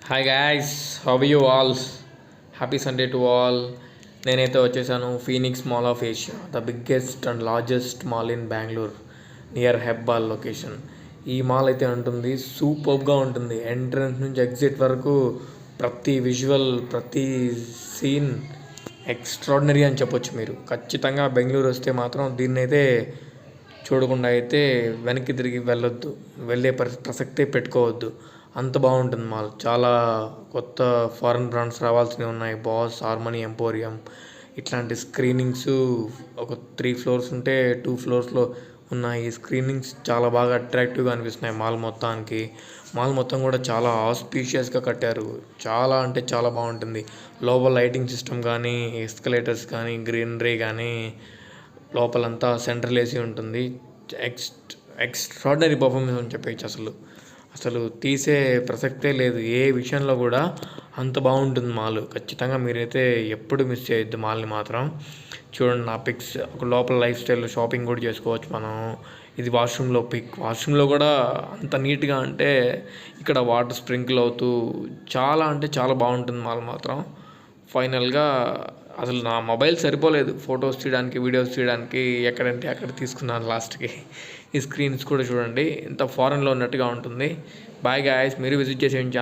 Hi guys, how you all? Happy Sunday to all. నేనైతే వచ్చేసాను Phoenix mall of Asia, the biggest and largest mall in Bengaluru, near Hebbal location. ఈ mall అయితే ఉంటుంది సూపర్గా ఉంటుంది. Entrance నుంచి ఎగ్జిట్ వరకు ప్రతి విజువల్, ప్రతి సీన్ ఎక్స్ట్రాడినరీ అని చెప్పొచ్చు. మీరు ఖచ్చితంగా బెంగళూరు వస్తే మాత్రం దీన్నైతే చూడకుండా అయితే వెనక్కి తిరిగి వెళ్ళొద్దు, వెళ్ళే ప్రసక్తే పెట్టుకోవద్దు. అంత బాగుంటుంది మాల్. చాలా కొత్త ఫారెన్ బ్రాండ్స్ రావాల్సినవి ఉన్నాయి. బాస్, హార్మనీ, ఎంపోరియం ఇట్లాంటి స్క్రీనింగ్స్ ఒక 3 ఫ్లోర్స్ ఉంటే 2 ఫ్లోర్స్లో ఉన్నాయి. స్క్రీనింగ్స్ చాలా బాగా అట్రాక్టివ్గా అనిపిస్తున్నాయి మాల్ మొత్తానికి. మాల్ మొత్తం కూడా చాలా ఆస్పీషియస్గా కట్టారు. చాలా అంటే చాలా బాగుంటుంది. లోపల లైటింగ్ సిస్టమ్ కానీ, ఎస్కలేటర్స్ కానీ, గ్రీనరీ కానీ, లోపలంతా సెంట్రల్ ఏసీ ఉంటుంది. ఎక్స్ట్రాడినరీ పర్ఫార్మెన్స్ అని చెప్పచ్చు. అసలు తీసే ప్రసక్తే లేదు. ఏ విషయంలో కూడా అంత బాగుంటుంది మాల్. ఖచ్చితంగా మీరైతే ఎప్పుడు మిస్ చేయొద్దు మాల్ని మాత్రం. చూడండి నా పిక్స్. ఒక లోపల లైఫ్ స్టైల్ షాపింగ్ కూడా చేసుకోవచ్చు మనం. ఇది వాష్రూమ్లో పిక్. వాష్రూమ్లో కూడా అంత నీట్గా అంటే ఇక్కడ వాటర్ స్ప్రింకిల్ అవుతూ చాలా అంటే చాలా బాగుంటుంది మాల్ మాత్రం. ఫైనల్గా అసలు నా మొబైల్ సరిపోలేదు ఫొటోస్ తీయడానికి, వీడియోస్ తీయడానికి. ఎక్కడంటే అక్కడ తీసుకున్నాను లాస్ట్కి. ఈ స్క్రీన్స్ కూడా చూడండి ఎంత ఫారెన్లో ఉన్నట్టుగా ఉంటుంది. బాయ్ గాయస్, మీరు విజిట్ చేసే ఛాన్స్